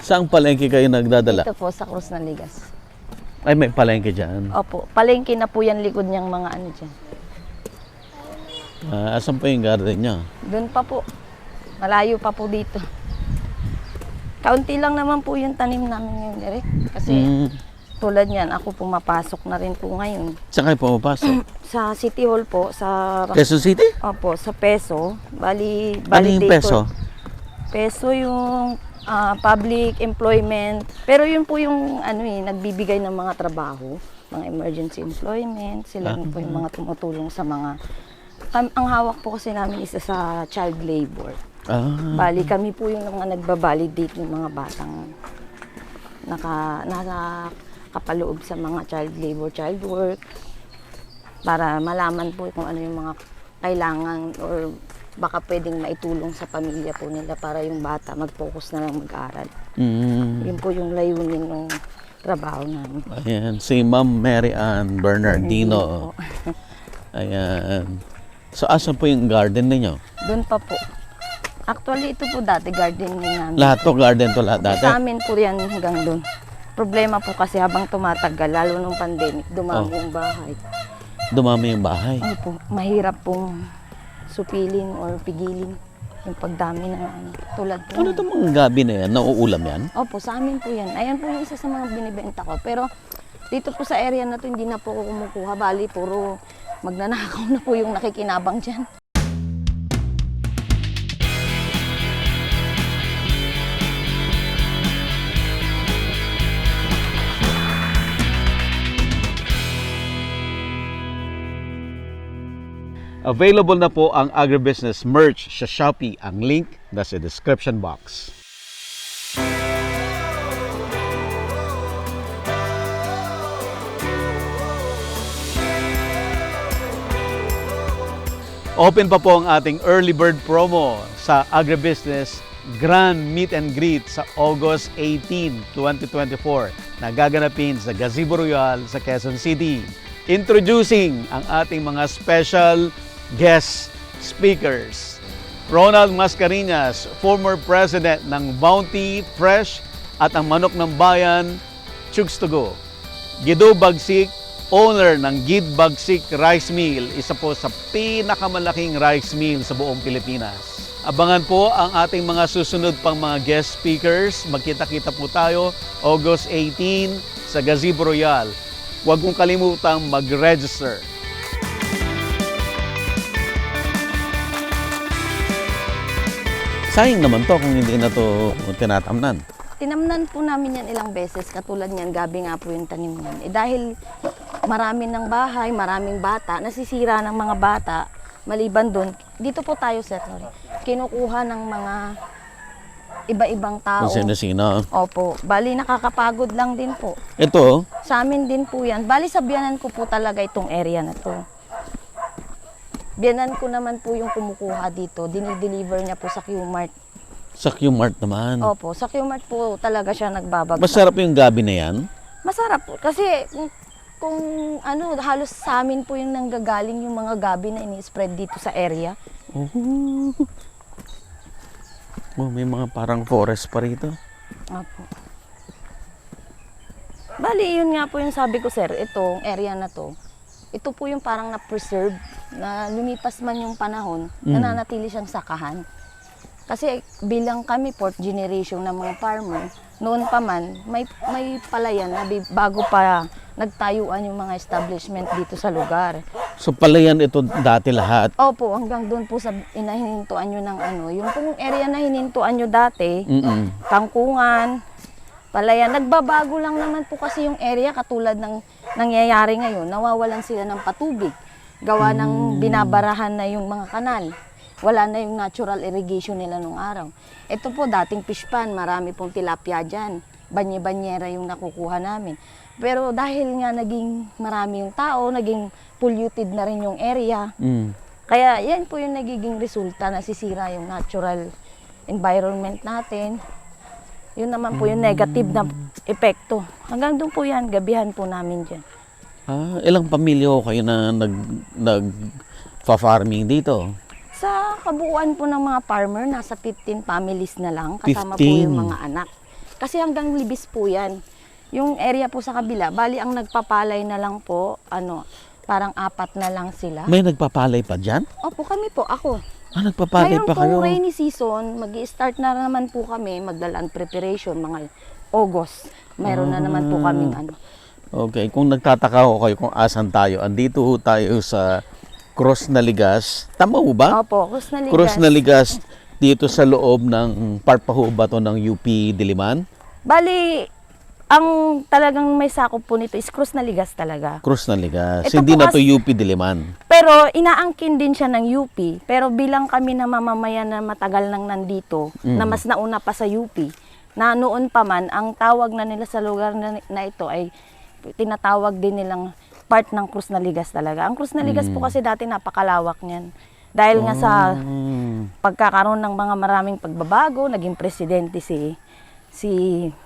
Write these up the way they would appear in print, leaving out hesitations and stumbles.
Saang palengke kayo nagdadala? Dito po sa Cruz ng Ligas. Ay, may palengke dyan. Opo, palengke na po yan likod niyang mga ano dyan. Asan pa yung garden niya? Doon pa po. Malayo pa po dito. Kaunti lang naman po yung tanim namin ngayon, Derek. Kasi tulad niyan, ako pumapasok na rin po ngayon. Saan kayo pumapasok? Sa City Hall po, sa... Quezon City? Opo, sa Peso. Bali Ano yung peso? Peso yung public employment. Pero yun po yung nagbibigay ng mga trabaho, mga emergency employment. Sila po yung mga tumutulong sa mga... Ang hawak po kasi namin isa sa child labor. Bali kami po yung mga nagbabalidate ng mga batang nakakapaloob sa mga child labor, child work, para malaman po kung ano yung mga kailangan or baka pwedeng maitulong sa pamilya po nila para yung bata mag-focus na lang mag-aral. Yun po yung layunin ng trabaho namin. Ayan, si Ma'am Mary Ann Bernardino. Ayan. So, asan po yung garden ninyo? Doon pa po. Actually, ito po dati garden din namin. Lahat to garden to lahat dati? Sa amin po yan hanggang doon. Problema po kasi habang tumatagal, lalo nung pandemic, dumami yung bahay. Dumami yung bahay? Opo, mahirap pong supilin or pigilin yung pagdami ng tulad po. Ano itong mga gabi na yan? Nauulam yan? Opo, sa amin po yan. Ayan po yung isa sa mga binibenta ko. Pero dito po sa area na to, hindi na po ako kumukuha. Bali, puro magnanakaw na po yung nakikinabang dyan. Available na po ang agribusiness merch sa Shopee. Ang link nasa description box. Open pa po ang ating early bird promo sa agribusiness Grand Meet and Greet sa August 18, 2024 na gaganapin sa Gazebo Royal sa Quezon City. Introducing ang ating mga special guest speakers. Ronald Mascareñas, former president ng Bounty Fresh at ang Manok ng Bayan, Chugs to Go. Guido Bagsik, owner ng Gid Bagsik Rice Mill, isa po sa pinakamalaking rice mill sa buong Pilipinas. Abangan po ang ating mga susunod pang mga guest speakers. Magkita-kita po tayo August 18 sa Gazebo Royal. Huwag mong kalimutang mag-register. Sayang naman to kung hindi na to tinatamnan. Tinamnan po namin yan ilang beses. Katulad niyan, gabi nga po yung tanim niyan. Dahil marami ng bahay, maraming bata, nasisira ng mga bata. Maliban doon, dito po tayo, sir, kinukuha ng mga iba-ibang tao. Kung sino-sino. Opo. Bali, nakakapagod lang din po. Ito, Sa amin din po yan. Bali, sa biyanan ko po talaga itong area na to. Biyanan ko naman po yung kumukuha dito. Dinideliver niya po sa Q-Mart. sa Q-Mart naman. Opo, sa Q-Mart po talaga siya nagbabagsak. Masarap yung gabi na yan. Masarap po. Kasi kung halos sa amin po yung nanggagaling yung mga gabi na ini-spread dito sa area. Oh, may mga parang forest pa rito. Opo. Bali, yun nga po yung sabi ko, sir, itong area na to, ito po yung parang na-preserve, na lumipas man yung panahon, nananatili siyang sakahan. Kasi bilang kami, fourth generation na mga farmer, noon pa man, may palayan na bago pa nagtayuan yung mga establishment dito sa lugar. So palayan ito dati lahat. Opo, hanggang doon po sa inahinintuan nyo ng yung pong area na hinintuan nyo dati, Kangkungan, palayan. Nagbabago lang naman po kasi yung area katulad ng nangyayari ngayon. Nawawalan sila ng patubig. Gawa ng binabarahan na yung mga kanal. Wala na yung natural irrigation nila nung araw. Ito po, dating fish pan, marami pong tilapia dyan. Banye-banyera yung nakukuha namin. Pero dahil nga naging marami yung tao, naging polluted na rin yung area. Kaya yan po yung nagiging resulta, nasisira yung natural environment natin. Yun naman po yung negative na epekto. Hanggang doon po yan, gabihan po namin dyan. Ilang pamilya ho kayo na nag-farming dito? Sa kabuuan po ng mga farmer, nasa 15 families na lang, kasama 15? po yung mga anak. Kasi hanggang Libis po yan. Yung area po sa kabila, bali ang nagpapalay na lang po, parang 4 na lang sila. May nagpapalay pa dyan? Opo, kami po, ako. Nagpapalay Ngayon pa kayo? pong rainy season, mag-i-start na naman po kami, maglalaan preparation, mga August. Mayroon na naman po kaming Okay, kung nagtataka ho kayo kung asan tayo, andito ho tayo sa Cross Naligas. Tama ho ba? Opo, Cruz Naligas. Cross Naligas dito sa loob ng part pa ho ba to ng UP Diliman? Bali, ang talagang may sakop po nito is Cruz Naligas talaga. Cross Naligas. Ito Hindi po na to UP Diliman. Pero inaangkin din siya ng UP. Pero bilang kami na mamamayan na matagal nang nandito, na mas nauna pa sa UP, na noon pa man, ang tawag na nila sa lugar na ito ay tinatawag din nilang part ng Cruz Naligas talaga. Ang Cruz Naligas po kasi dati napakalawak niyan. Dahil nga sa pagkakaroon ng mga maraming pagbabago, naging presidente si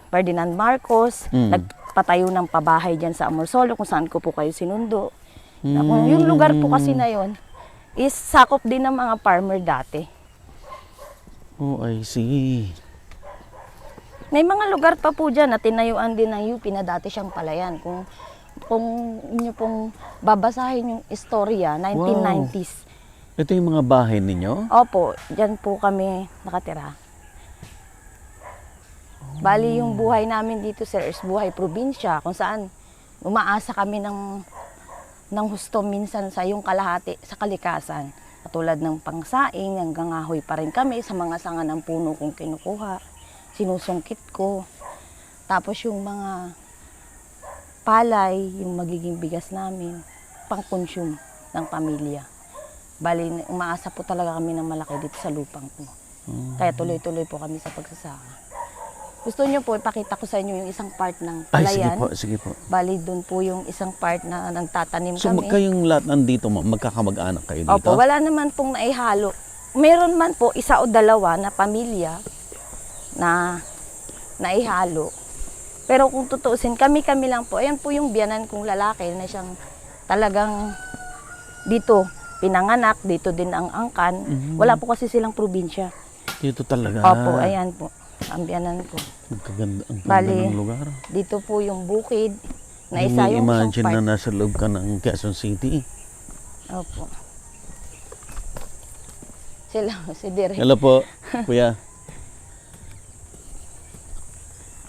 Ferdinand Marcos, nagpatayo ng pabahay dyan sa Amorsolo kung saan ko po kayo sinundo. Yung lugar po kasi na yon is sakop din ng mga farmer dati. Oh, I see. May mga lugar pa po dyan na tinayuan din ng UP na dati siyang palayan. Kung inyo pong babasahin yung istorya, 1990s. Ito yung mga bahay ninyo? Opo, dyan po kami nakatira. Bali yung buhay namin dito, sir, is buhay probinsya, kung saan umaasa kami ng husto minsan sa yung kalahati, sa kalikasan. Katulad ng pangsaing, hanggang ahoy pa rin kami sa mga sanga ng puno kong kinukuha. Sinusungkit ko. Tapos yung mga palay, yung magiging bigas namin, pang-consume ng pamilya. Bali, umaasa po talaga kami ng malaki dito sa lupang po. Kaya tuloy-tuloy po kami sa pagsasaka. Gusto niyo po, ipakita ko sa inyo yung isang part ng palayan. Ay, sige po. Bali, doon po yung isang part na nagtatanim So, kami. kayong lahat nandito, magkakamag-anak kayo dito? Opo, wala naman pong naihalo. Meron man po isa o dalawa na pamilya na naihalo. Pero kung tutuusin, kami-kami lang po. Ayan po yung biyanan kong lalaki na siyang talagang dito pinanganak, dito din ang angkan. Wala po kasi silang probinsya. Dito talaga? Opo, ayan po. Ang biyanan ko. Ang ganda Bali, ng lugar. dito po yung bukid na Hindi isa mo yung imagine isang na part. nasa loob ka ng Quezon City. Opo. Sila, si Direk. Hello po, kuya.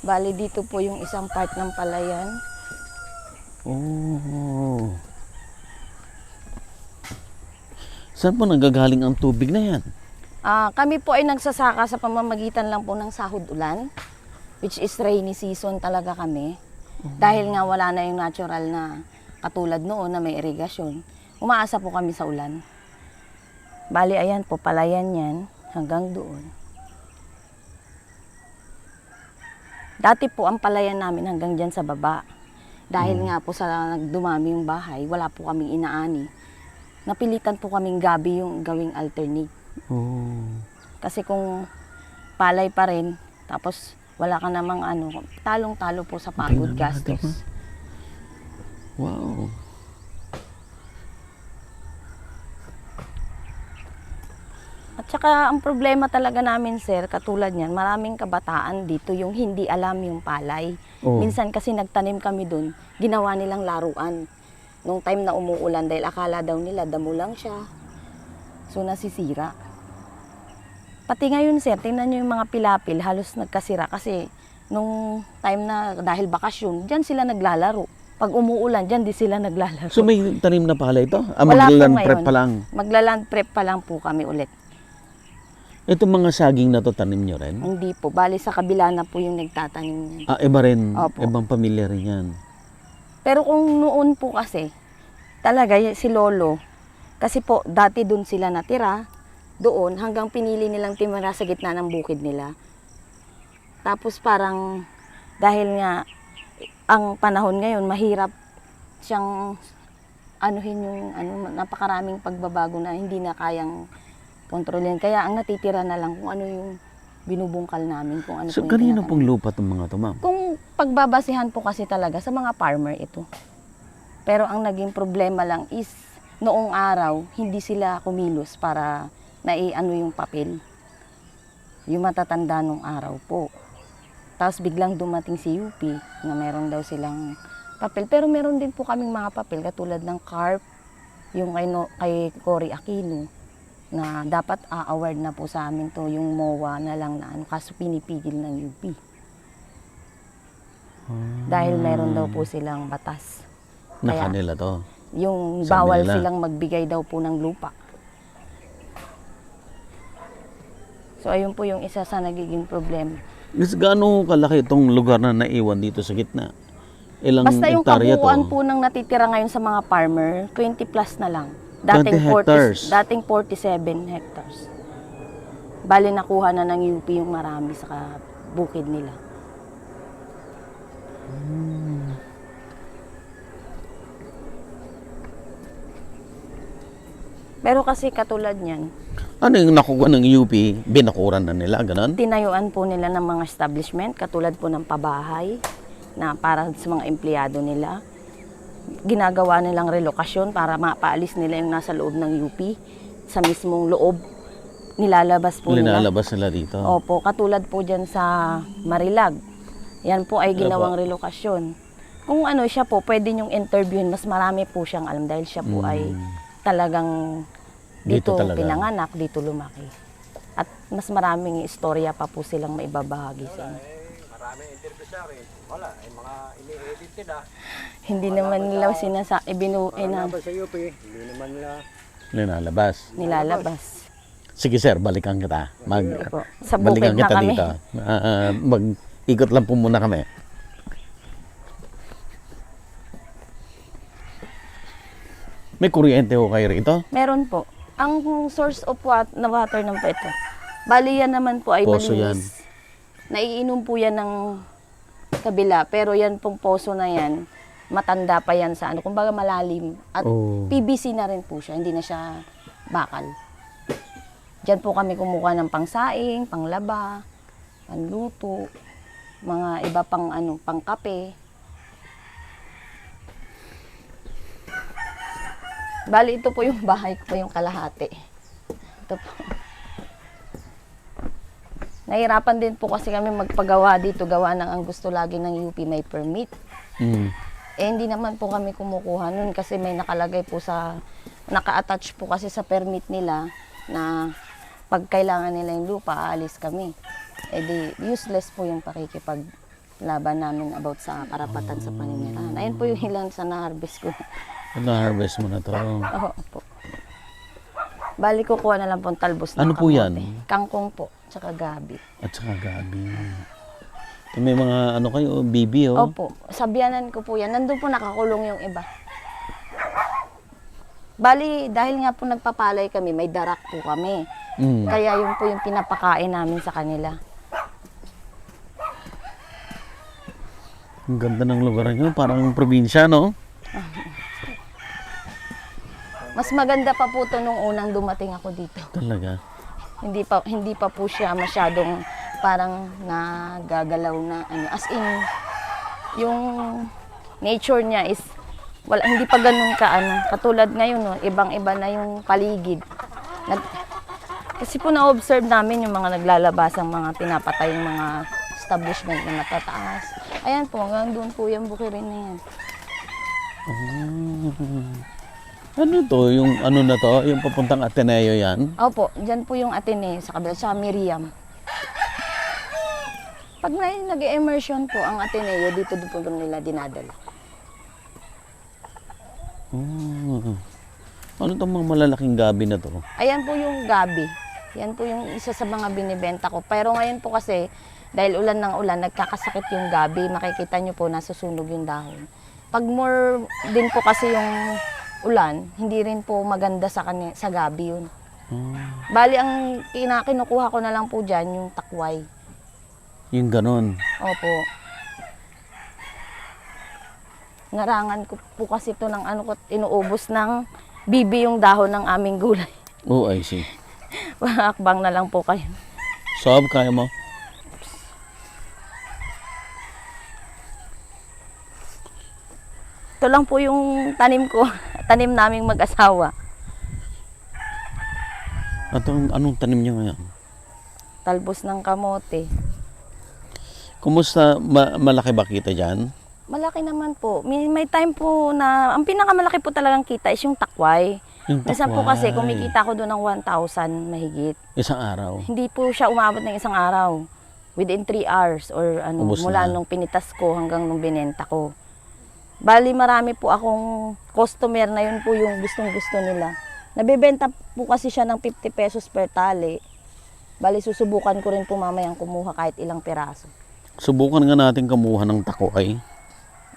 Bali, dito po yung isang part ng palayan. Oh. Saan po nanggagaling ang tubig na yan? Kami po ay nagsasaka sa pamamagitan lang po ng sahod ulan, which is rainy season talaga kami. Dahil nga wala na yung natural na katulad noon na may irigasyon, umaasa po kami sa ulan. Bali, ayan po, palayan yan hanggang doon. Dati po ang palayan namin hanggang dyan sa baba. Dahil nga po sa nagdumami yung bahay, wala po kaming inaani. Napilitan po kaming gabi yung gawing alternate. Oh. Kasi kung palay pa rin, tapos wala ka namang talong-talo po sa pagod Tingnan natin, gastos. Wow. At saka ang problema talaga namin, sir, katulad niyan, maraming kabataan dito yung hindi alam yung palay. Oh. Minsan kasi nagtanim kami dun, ginawa nilang laruan. Nung time na umuulan dahil akala daw nila damo lang siya. So nasisira. Pati ngayon, sir, tingnan niyo yung mga pilapil, halos nagkasira kasi nung time na dahil bakasyon, diyan sila naglalaro. Pag umuulan, diyan di sila naglalaro. So may tanim na pala ito? Wala po Maglaland ngayon. prep pa lang? Maglaland prep pa lang po kami ulit. Itong mga saging na to tanim nyo rin? Hindi po. Bali sa kabila na po yung nagtatanim niyan. Iba rin. Opo. Ibang pamilya rin yan. Pero kung noon po kasi, talaga si Lolo, kasi po dati doon sila natira, doon hanggang pinili nilang timira sa gitna ng bukid nila. Tapos parang dahil nga ang panahon ngayon mahirap siyang anuhin yung napakaraming pagbabago na hindi na kayang kontrolin. Kaya ang natitira na lang kung ano yung binubungkal namin, kung ano So po yung kanino tinatanim. pong lupa itong mga to, ma'am? Kung pagbabasihan po kasi talaga sa mga farmer ito. Pero ang naging problema lang is noong araw hindi sila kumilos para naiano yung papel. Yung matatanda nung araw po. Tapos biglang dumating si UP na meron daw silang papel. Pero meron din po kaming mga papel katulad ng CARP, yung kay Cory Aquino, na dapat award na po sa amin to, yung MOA na lang na ano, kaso pinipigil ng UP. Dahil meron daw po silang batas. Na Kaya, kanila to. yung Sabi bawal nila. silang magbigay daw po ng lupa. So ayun po yung isa sa nagiging problema. Is gaano kalaki itong lugar na naiwan dito sa gitna? Ilang Basta yung hektarya kabuuan to? po ng natitira ngayon sa mga farmer, 20 plus na lang. 20 hectares. Dating 47 hectares. Bali nakuha na ng UP yung marami sa bukid nila. Pero kasi katulad niyan, Ano yung nakuha ng UP? Binakuran na nila, ganon? tinayuan po nila ng mga establishment, katulad po ng pabahay, na para sa mga empleyado nila. Ginagawa nilang relokasyon para mapaalis nila yung nasa loob ng UP, sa mismong loob. Nilalabas po nila. Linalabas nila dito. Opo, katulad po dyan sa Marilag. Yan po ay ginawang relokasyon. Kung ano siya po, pwede niyong interviewin, mas marami po siyang alam dahil siya po ay talagang Dito dito talaga. pinanganak, dito lumaki. At mas maraming istorya pa po silang maibabahagi sa inyo. Maraming interview sa akin. Wala, mga ini-edit nila. Hindi naman nila Laban sa UP, hindi naman nila. Linalabas. nilalabas. Sige sir, balikan kita. Opo. Sa bukid Balikan na kita kami. dito. Mag-ikot lang po muna kami. May kuryente ho kayo rito? Meron po. Ang source of water ng ito. Bali yan naman po ay Poso malinis. Naiinom po yan ng kabila. Pero yan pong poso na yan, matanda pa yan sa ano. Kumbaga malalim. At Oh. PVC na rin po siya. Hindi na siya bakal. Diyan po kami kumukuha ng pangsaing, panglaba, panluto, mga iba pang ano, pangkape. Bali, ito po yung bahay ko po yung kalahati. Ito po. Nahirapan din po kasi kami magpagawa dito. Gawa ng ang gusto lagi ng UP may permit. Mm. Eh, hindi naman po kami kumukuha nun kasi may nakalagay po sa, naka-attach po kasi sa permit nila na pag kailangan nila yung lupa, aalis kami. Eh di, useless po yung pakikipaglaban namin about sa karapatan sa paninirahan. Ayun po yung ilan sa na-harvest ko. Na-harvest mo na to. Oo po. Bali, kukuha na lang po ang talbos ng Ano po kamote. yan? Kangkong po, tsaka gabi. At saka gabi. May mga ano kayo, bibi oh. Opo, sabianan ko po yan. Nandun po nakakulong yung iba. Bali, dahil nga po nagpapalay kami, may darak po kami. Mm. Kaya yun po yung pinapakain namin sa kanila. Ang ganda ng lugar nyo, parang probinsya, no? Mas maganda pa po to nung unang dumating ako dito. Talaga. Hindi pa po siya masyadong parang nagagalaw na ano. As in, yung nature niya is hindi pa ganun ka ano. Katulad ngayon, no, ibang-iba na yung paligid. Kasi po na-observe namin yung mga naglalabas ang mga pinapatay yung mga establishment na matataas. Ayan po, hanggang doon po yung bukirin na yan. Ano to? Yung ano na to? Yung papuntang Ateneo yan? Opo, dyan po yung Ateneo sa kabila, sa Miriam. Pag nag-immersion po ang Ateneo, dito po nila dinadala. Oh. Ano tong mga malalaking gabi na to? Ayan po yung gabi. Yan po yung isa sa mga binibenta ko. Pero ngayon po kasi, dahil ulan ng ulan, nagkakasakit yung gabi. Makikita nyo po, nasusunog yung dahon. Pag more din po kasi yung ulan, hindi rin po maganda sa gabi yun. Bali, ang kinukuha ko na lang po dyan, yung takway. Yung ganon. Opo. Narangan ko po kasi ito ng ano ko, inuubos ng bibi yung dahon ng aming gulay. Oh, I see. Akbang na lang po kayo. Sob, kaya mo? Ito lang po yung tanim ko, tanim naming mag-asawa. Anong tanim nyo ngayon? Talbos ng kamote. Kumusta? Malaki ba kita dyan? Malaki naman po. May time po na, ang pinakamalaki po talagang kita is yung takway. Yung Minsan po kasi takway. kumikita ko doon ng 1,000 mahigit. Isang araw. Hindi po siya umabot ng isang araw. Within 3 hours or ano, Ubos mula na. nung pinitas ko hanggang nung binenta ko. Bali marami po akong customer na yun po yung gustong-gusto nila. Nabebenta po kasi siya ng 50 pesos per tali. Bali susubukan ko rin po mamayang kumuha kahit ilang piraso. Subukan nga natin kamuha ng takway.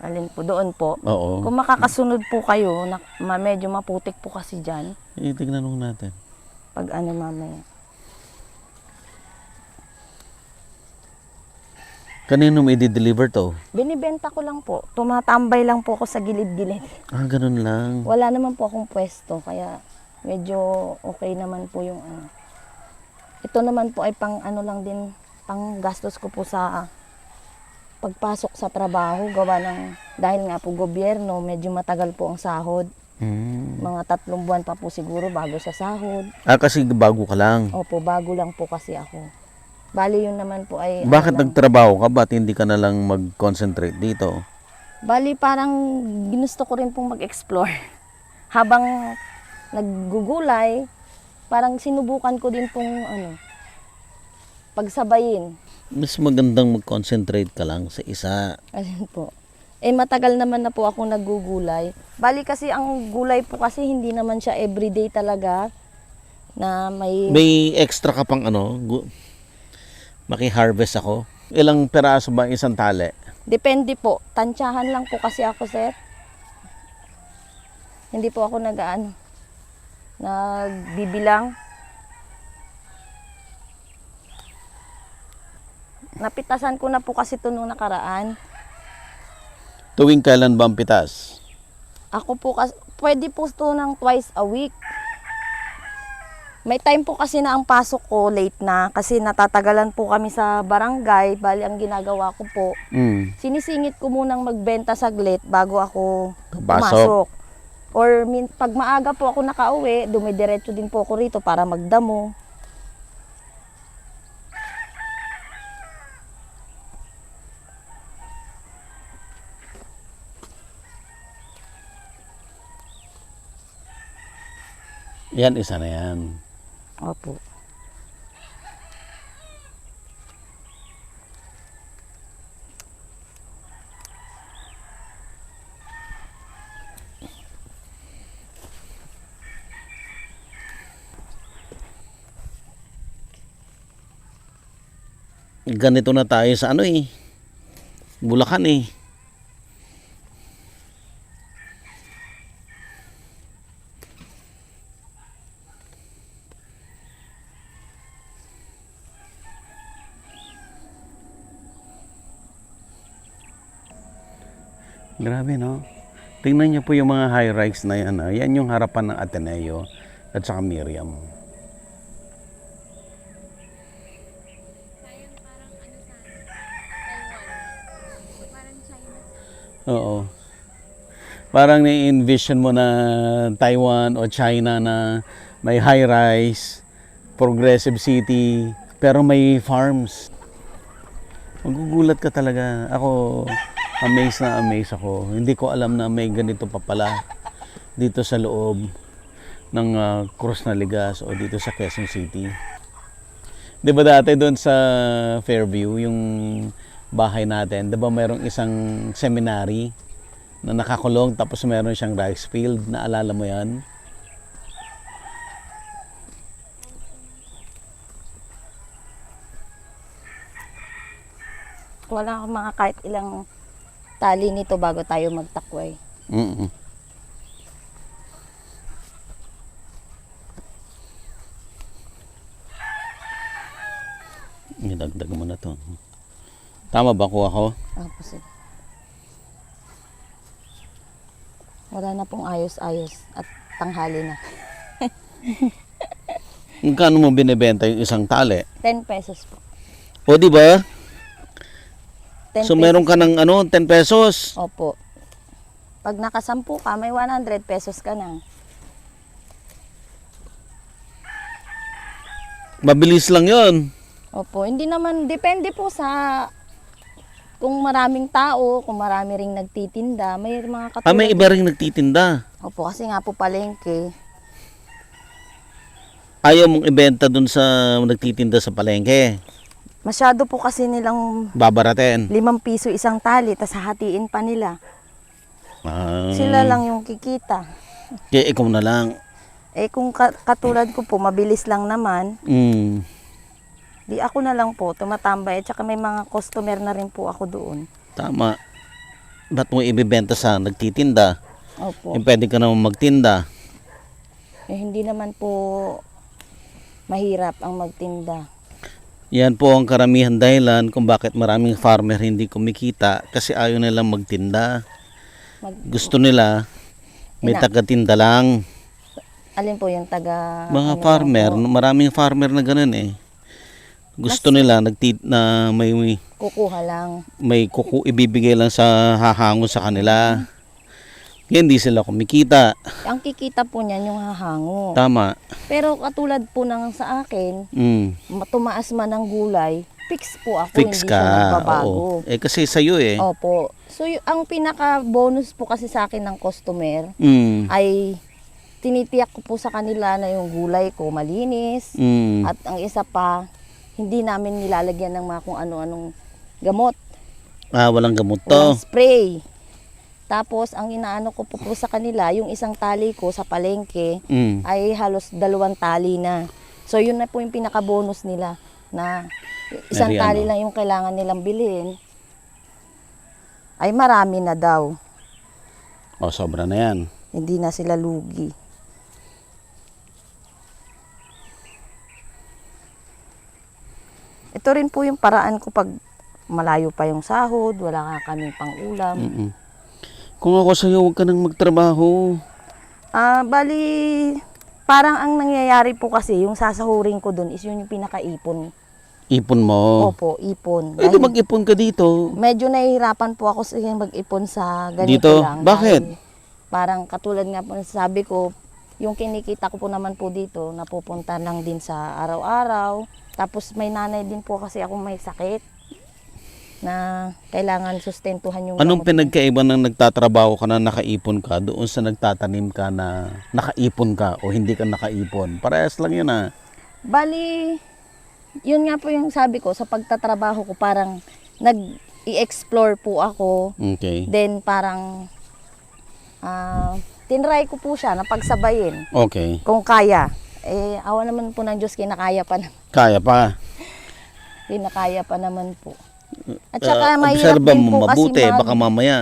Alin po, doon po. Oo. Kung makakasunod po kayo, medyo maputik po kasi dyan. Tignan nung natin. Pag ano mamaya. Kanino mo i-deliver to? Binibenta ko lang po. Tumatambay lang po ako sa gilid-gilid. Ah, ganun lang. Wala naman po akong pwesto, kaya medyo okay naman po yung ano. Ito naman po ay pang ano lang din, pang gastos ko po sa pagpasok sa trabaho, gawa ng, dahil nga po gobyerno, medyo matagal po ang sahod. Mga 3 buwan pa po siguro bago sa sahod. Ah, kasi bago ka lang. Opo, bago lang po kasi ako. Bali yun naman po ay... Bakit ano lang. nagtrabaho ka? Ba't hindi ka na lang mag-concentrate dito? Bali parang ginusto ko rin pong mag-explore. Habang naggugulay, parang sinubukan ko din pong ano, pagsabayin. Mas magandang mag-concentrate ka lang sa isa. Ayun po. Eh matagal naman na po ako naggugulay. Bali kasi ang gulay po kasi hindi naman siya everyday talaga na may... May extra ka pang ano? Maki-harvest ako. Ilang peraso ba ang isang tali? Depende po. Tansyahan lang po kasi ako, sir. Hindi po ako nagbibilang. Napitasan ko na po kasi ito nung nakaraan. Tuwing kailan ba ang pitas? Ako po, pwede po ito ng twice a week. May time po kasi na ang pasok ko late na kasi natatagalan po kami sa barangay. Bali, ang ginagawa ko po, sinisingit ko munang magbenta saglit bago ako pumasok. Or pag maaga po ako nakauwi, dumidiretso din po ako rito para magdamo. Yan, isa na yan. Opo. Ganito na tayo sa ano eh. Bulacan eh. Grabe no. Tingnan niyo po yung mga high-rise na yan. Yan yung harapan ng Ateneo at saka Miriam. Oo. Parang na-envision mo na Taiwan o China na may high-rise, progressive city, pero may farms. Magugulat ka talaga. Ako, amazed ako. Hindi ko alam na may ganito pa pala dito sa loob ng Cruz Naligas o dito sa Quezon City. Di ba dati doon sa Fairview, yung bahay natin, di ba mayroong isang seminary na nakakulong tapos meron siyang rice field, naalala mo yan? Wala akong mga kahit ilang tali nito bago tayo magtakway. Idagdag mo na to. Tama ba kuha ko? Opo, sir. Wala na pong ayos-ayos at tanghali na. Magkano mo binebenta yung isang tali? 10 pesos po. O di ba? 10 So pesos. meron ka ng 10 pesos. Opo. Pag nakasampu ka, may 100 pesos ka na. Mabilis lang 'yon. Opo, hindi naman, depende po sa kung maraming tao, kung marami ring nagtitinda, may mga katulad. May iba ring nagtitinda. Opo, kasi nga po palengke. Ayaw mong ibenta dun sa nagtitinda sa palengke. Masyado po kasi nilang Babaratin. 5 piso isang tali, tas hahatiin pa nila. Ah, Sila lang yung kikita. kaya ikaw na lang. Eh kung katulad ko po, mabilis lang naman, Mm. di ako na lang po tumatambay. At saka may mga customer na rin po ako doon. Tama. Ba't mo ibibenta sa nagtitinda? Opo. Pwede ka naman magtinda. Eh, hindi naman po mahirap ang magtinda. Yan po ang karamihan dahilan kung bakit maraming farmer hindi kumikita kasi ayaw nilang magtinda. Gusto nila may tagatinda lang. Alin po yung taga... Mga ano farmer, lang po, maraming farmer na ganun eh. Gusto nila na may kukuha lang. ibibigay lang sa hahango sa kanila. Kaya hindi sila kumikita. Ang kikita po niyan yung hahango. Tama. Pero katulad po ng sa akin, Mm. tumaas man ang gulay, fix po ako, Fix hindi ka. siya nagbabago. Oo. Kasi sa'yo eh. Opo. So ang pinaka-bonus po kasi sa akin ng customer Mm. ay tinitiyak ko po sa kanila na yung gulay ko malinis. Mm. At ang isa pa, hindi namin nilalagyan ng mga kung ano-anong gamot. Walang gamot Walang to. spray. Tapos, ang inaano ko po sa kanila, yung isang tali ko sa palengke, Mm. ay halos 2 tali na. So, yun na po yung pinaka-bonus nila, na isang Very tali ano. lang yung kailangan nilang bilhin, ay marami na daw. Sobra na yan. Hindi na sila lugi. Ito rin po yung paraan ko pag malayo pa yung sahod, wala ka kaming pang-ulam. Mm-mm. Kung ako sa'yo, huwag ka nang magtrabaho. Bali, parang ang nangyayari po kasi, yung sasahurin ko dun is yun yung pinakaipon. Ipon mo. Opo, ipon. Pwede Dahil mag-ipon ka dito. medyo nahihirapan po ako sa mag-ipon sa ganito Dito? lang. Bakit? Dahil parang katulad nga po sabi ko, yung kinikita ko po naman po dito, napupunta lang din sa araw-araw. Tapos may nanay din po kasi ako may sakit na kailangan sustentuhan yung Anong gamot niya. pinagkaiba ng nagtatrabaho ka na nakaipon ka doon sa nagtatanim ka na nakaipon ka o hindi ka nakaipon? Parehas lang yun ah. Bali, yun nga po yung sabi ko, sa pagtatrabaho ko parang nag-i-explore po ako. Okay. Then parang tinry ko po siya na pagsabayin Okay. kung kaya. Eh, awa naman po ng Diyos, kinakaya pa naman. Kaya pa. Kinakaya pa naman po. At saka mahirap Obserba din mo po kasi mabuti. Baka mamaya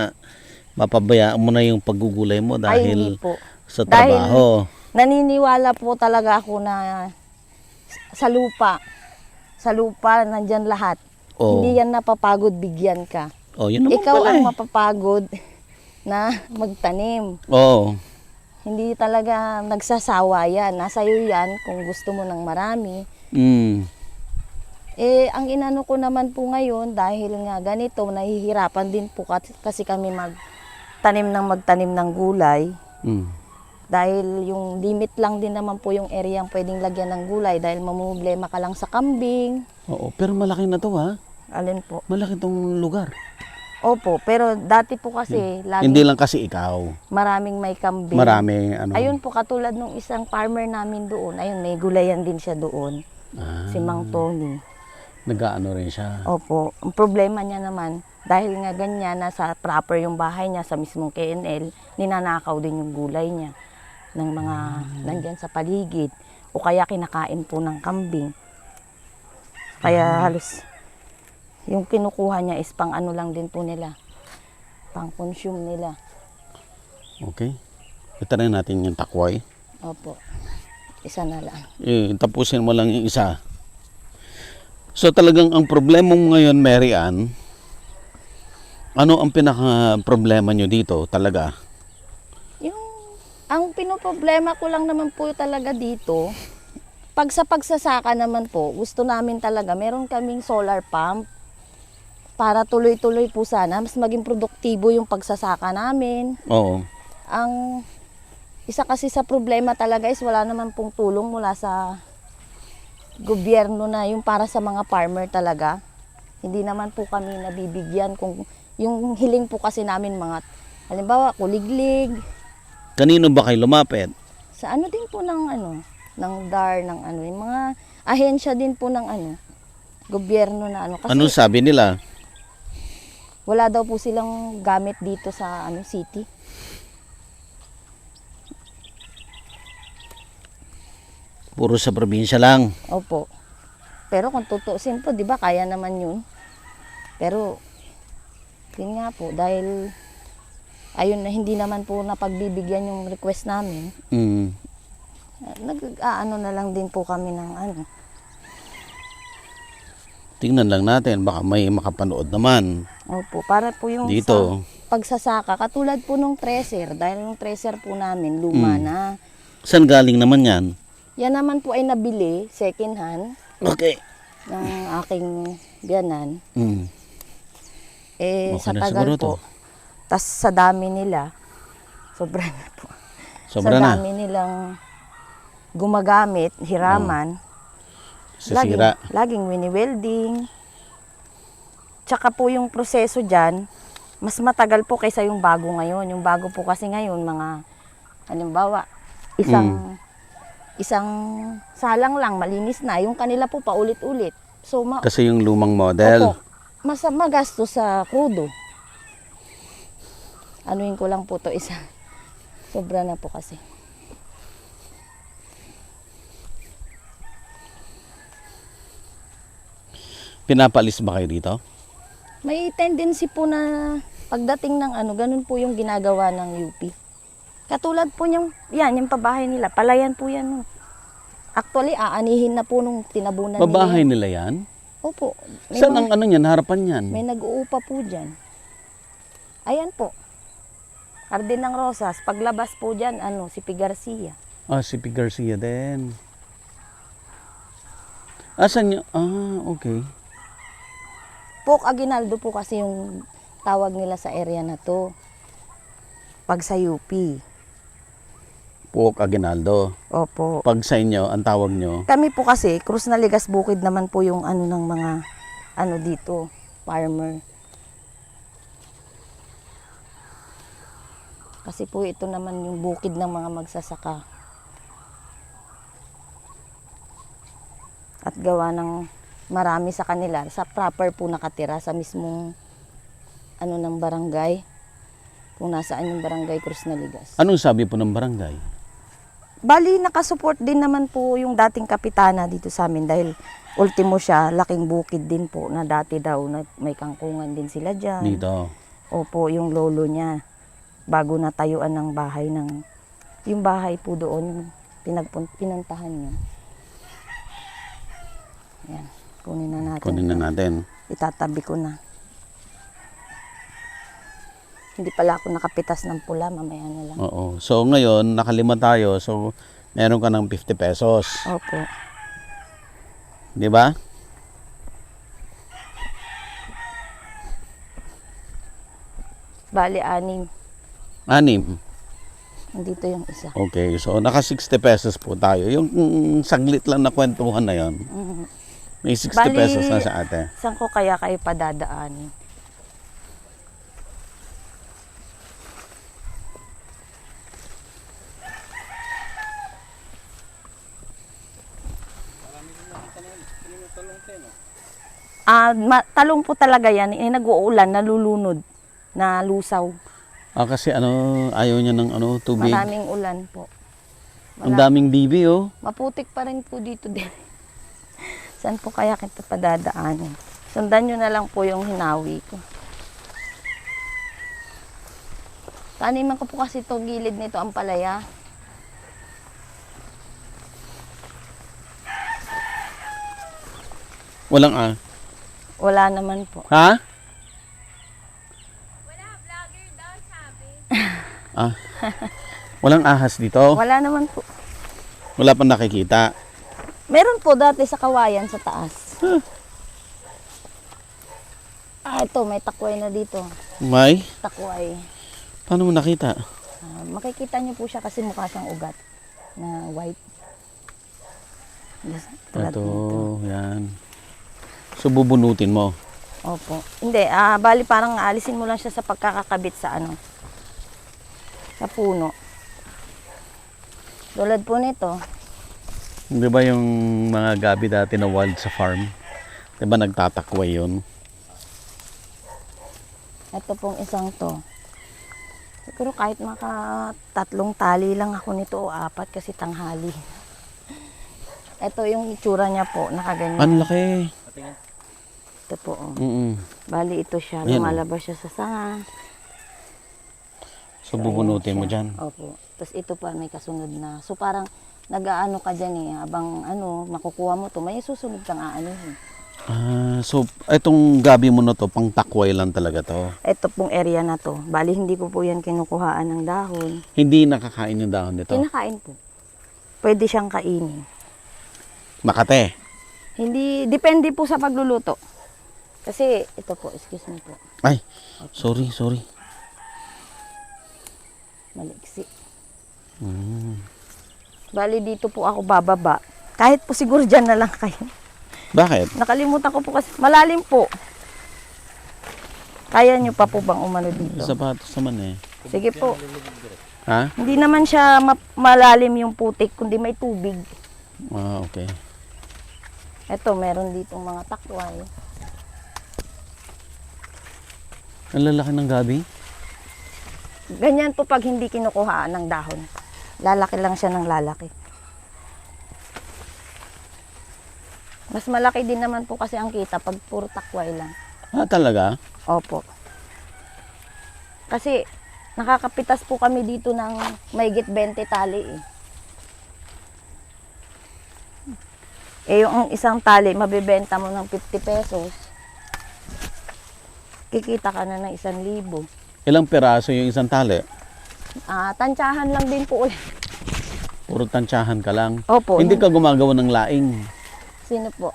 mapabayaan mo na yung paggugulay mo Ay, hindi dahil po. sa trabaho. Naniniwala po talaga ako na sa lupa nandyan lahat. Oh. Hindi yan napapagod, bigyan ka. Yun naman Ikaw pala ang eh. mapapagod na magtanim. Oo. Hindi talaga nagsasawa yan. Nasa iyo yan kung gusto mo ng marami. Mm. Eh, ang inano ko naman po ngayon, dahil nga ganito, nahihirapan din po kasi kami magtanim ng gulay. Mm. Dahil yung limit lang din naman po yung area ang pwedeng lagyan ng gulay dahil mamumblema ka lang sa kambing. Oo. Pero malaki na to ha. Alin po? Malaki tong lugar. Opo, pero dati po kasi Hindi lang kasi ikaw. maraming may kambing. Marami ano. Ayun po, katulad nung isang farmer namin doon. Ayun, may gulayan din siya doon. Si Mang Tony. Nag-aano rin siya. Opo. Ang problema niya naman, dahil nga ganyan, nasa proper yung bahay niya sa mismong KNL, ninanakaw din yung gulay niya ng mga nandyan sa paligid. O kaya kinakain po ng kambing. Kaya halos yung kinukuha niya is pang ano lang din po nila. Pang consume nila. Okay. Itanin natin yung takway. Opo. Isa na lang. Tapusin mo lang yung isa. So talagang ang problema mo ngayon, Mary Ann, ano ang pinaka-problema nyo dito talaga? Ang pinoproblema ko lang naman po talaga dito, pag sa pagsasaka naman po, gusto namin talaga, meron kaming solar pump para tuloy-tuloy po sana, mas maging produktibo yung pagsasaka namin. Oo. Ang isa kasi sa problema talaga is wala naman pong tulong mula sa gobyerno na yung para sa mga farmer talaga. Hindi naman po kami nabibigyan kung yung hiling po kasi namin mga halimbawa kuliglig Kanino ba kayo lumapit? sa ano din po ng ng DAR ng yung mga ahensya din po ng gobyerno na kasi Anong sabi nila? wala daw po silang gamit dito sa city. Puro sa probinsya lang. Opo. Pero kung tutuusin po, 'di ba, kaya naman 'yun. Pero yun nga po dahil ayun na hindi naman po napagbibigyan yung request namin. Mm. Nag-aano na lang din po kami ng Tingnan lang natin, baka may makapanood naman Opo, para po yung dito. sa pagsasaka, katulad po nung treasure, dahil yung treasure po namin, luma na. Saan galing naman yan? Yan naman po ay nabili, second hand, Okay. ng aking biyanan. Mm. Eh, Okay sa na tagal siguro to. po, tas sa dami nila, sobra na po. Sobra sa na. dami nilang gumagamit, hiraman, Sisira. laging wini-welding. Tsaka po yung proseso dyan, mas matagal po kaysa yung bago ngayon. Yung bago po kasi ngayon, mga, halimbawa, isang salang lang, malinis na. Yung kanila po paulit-ulit. So, Kasi yung lumang model. opo, mas magastos sa krudo. Anuin ko lang po to isa. Sobra na po kasi. Pinapalis ba kayo dito? May tendency po na pagdating ng ganun po yung ginagawa ng UP. Katulad po yung pabahay nila, palayan po yan. Actually, aanihin na po nung tinabunan Babahay nila. nila yan? Opo. Saan ang niyan, harapan yan? May nag-uupa po dyan. Ayan po. Arden ng Rosas. Paglabas po dyan, si P. Garcia. Ah, si P. Garcia din. Asan niya? Ah, okay. Pok Aguinaldo po kasi yung tawag nila sa area na to. Pag sa UP. Puok Aguinaldo. Opo. Pag sa inyo, ang tawag nyo, Kami po kasi, Cruz na Ligas Bukid naman po yung ng mga dito, farmer. Kasi po ito naman yung bukid ng mga magsasaka. At gawa ng marami sa kanila, sa proper po nakatira sa mismong ng barangay. Kung nasaan yung barangay Cruz na Ligas. anong sabi po ng barangay? Bali, nakasupport din naman po yung dating kapitana dito sa amin dahil ultimo siya, laking bukid din po na dati daw na may kangkungan din sila dyan. Dito. Opo, yung lolo niya, bago natayuan ng bahay yung bahay po doon, pinuntahan niya. Yan, kunin na natin. Kunin na natin. Itatabi ko na. Hindi pala ako nakapitas ng pula, mamaya na lang. Oo. So ngayon, nakalima tayo. So meron ka ng 50 pesos. Opo. Di ba? Bali, 6. 6. Nandito yung isa. Okay. So naka 60 pesos po tayo. Yung saglit lang na kwentuhan na yon. May 60 Bali, pesos na sa ate. Saan ko kaya kayo padadaanin? Talong po talaga yan. Nag-uulan, nalulunod, na lusaw. Ah, kasi ayaw niya ng tubig. Maraming ulan po. Ang daming bibi, oh. Maputik pa rin po dito din. Saan po kaya kita padadaanin? Sundan nyo na lang po yung hinawi ko. Taniman ko po kasi itong gilid nito ang palaya. Walang Wala naman po. Ha? Wala, vlogger daw, sabi. Ah. Walang ahas dito. Wala naman po. Wala pang nakikita. Meron po dati sa kawayan sa taas. Ito, may takway na dito. May? Takway. Paano mo nakita? Makikita niyo po siya kasi mukha siyang ugat na white. Yes, tulad Ito, nito. yan. So bubunutin mo. Opo. Hindi, bali parang aalisin mo lang siya sa pagkakakabit sa ano, sa puno. Tulad po nito. Di ba yung mga gabi dati na wild sa farm? Di ba nagtatakway yun? Ito pong isang to. Siguro kahit maka 3 tali lang ako nito o 4 kasi tanghali. Ito yung itsura niya po, nakaganyan. Ang laki. Ito po. Oh. Bali ito siya, Ayan, lumalabas siya sa sanga. So bubunutin mo dyan. Opo. Tapos ito pa may kasunod na. So parang nag-aano ka dyan eh, habang ano, makukuha mo to, may susunod kang aano. So itong gabi mo na to, pang takway lang talaga to. Ito pong area na to. Bali hindi ko po yan kinukuhaan ng dahon. Hindi nakakain yung dahon nito. Kinakain po. Pwede siyang kainin. Makate. Hindi, depende po sa pagluluto. Kasi, ito po, excuse me po. Ay, sorry. Maliksi. Bali dito po ako bababa. Kahit po siguro dyan na lang kayo. Bakit? Nakalimutan ko po kasi, malalim po. Kaya nyo pa po bang umano dito? Sapatos naman eh. Sige po. Ha? Hindi naman siya malalim yung putik, kundi may tubig. Okay. Ito, meron ditong mga takway. Ang lalaki ng gabi. Ganyan po pag hindi kinukuhaan ng dahon. Lalaki lang siya ng lalaki. Mas malaki din naman po kasi ang kita pag puro takway lang. Talaga? Opo. Kasi nakakapitas po kami dito ng mahigit 20 tali eh. Yung isang tali, mabibenta mo ng 50 pesos. Kikita ka na ng 1,000. Ilang piraso yung isang tali? Tantsahan lang din po ulit. Puro tansyahan ka lang. Opo. Hindi ka gumagawa ng laing. Sino po?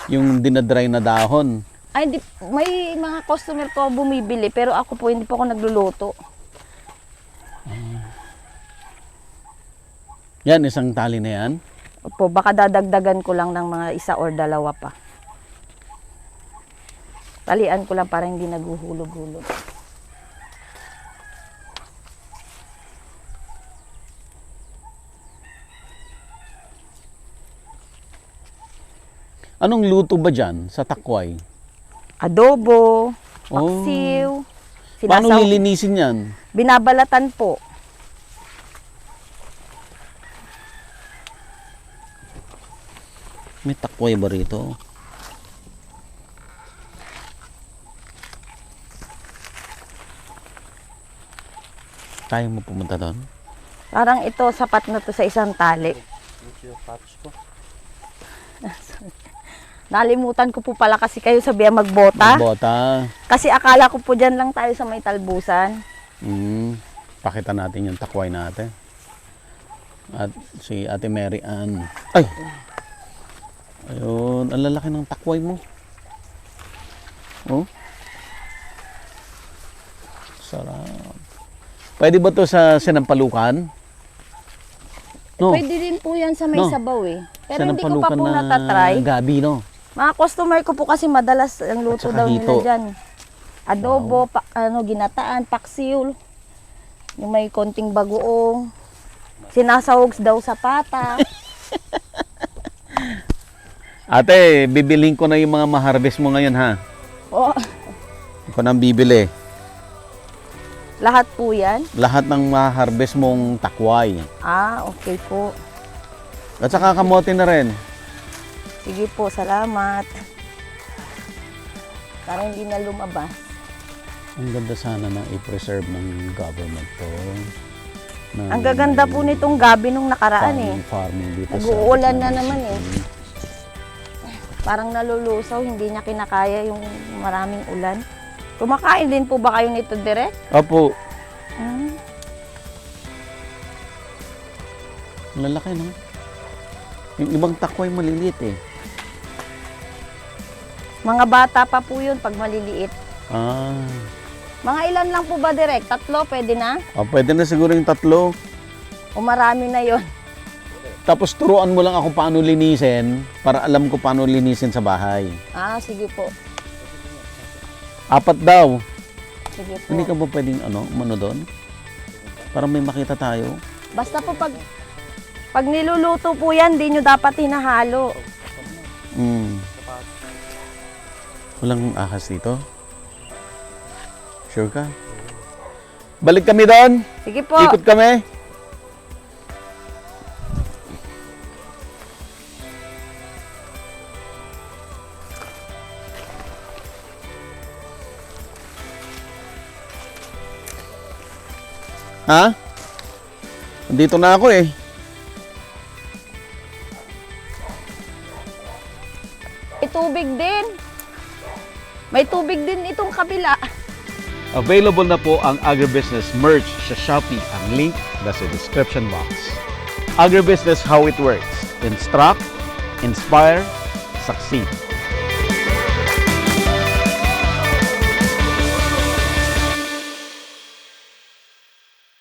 Yung dinadry na dahon. Ay, hindi, may mga customer po bumibili, pero ako po, hindi po ako nagluluto. Yan, isang tali na yan. Opo, baka dadagdagan ko lang ng mga 1 or 2 pa. Talian ko lang para hindi naguhulog-hulog. Anong luto ba dyan sa takway? Adobo, paksiw, Paano lilinisin yan? binabalatan po. May takway ba rito? Kaya mo pumunta doon? Parang ito, sapat na to sa isang tali. Nalimutan ko po pala kasi kayo sabihan magbota. Bota. Kasi akala ko po dyan lang tayo sa may talbusan. Pakita natin yung takway natin. At si Ate Mary Ann. Ay! Ayun, ang lalaki ng takway mo. Oh. Sarap. Pwede ba to sa sinampalukan? No. Pwede din po yan sa may No. sabaw eh. Pero hindi ko pa Sinampalukan po na natatry. gabi, no? Mga customer ko po kasi madalas ang luto At saka daw hito. nila dyan. Adobo, ginataan, paksiw, yung may konting bagoong. Sinasahog daw sa pata. Ate, bibilhin ko na yung mga ma-harvest mo ngayon, ha? Oh, Ako nang bibili. lahat po yan. Lahat ng ma-harvest mong takway. Okay po. At saka kamote na rin. Sige po, salamat. Para hindi na lumabas. Ang ganda sana na i-preserve ng government to. Ang gaganda po nitong gabi nung nakaraan eh. Farming dito Nag-uulan na naman eh. Parang nalulusaw, hindi niya kinakaya yung maraming ulan. Kumakain din po ba kayo nito direct? Opo. Hmm. Lalaki, no? Yung ibang takway maliliit eh. Mga bata pa po yun pag maliliit. Mga ilan lang po ba direct? 3, pwede na? Pwede na siguro yung 3. O marami na yon? Tapos turuan mo lang ako paano linisin para alam ko paano linisin sa bahay. Sige po. 4 daw. Sige po. Hindi ka ba pwedeng umano doon? Para may makita tayo. Basta po pag niluluto po yan, di nyo dapat hinahalo. Walang ahas dito? Sure ka? Balik kami doon. Sige po. Ikot kami. Ha? Nandito na ako eh. May tubig din. May tubig din itong kabila. Available na po ang Agribusiness merch sa Shopee. Ang link nasa description box. Agribusiness, how it works. Instruct, inspire, succeed.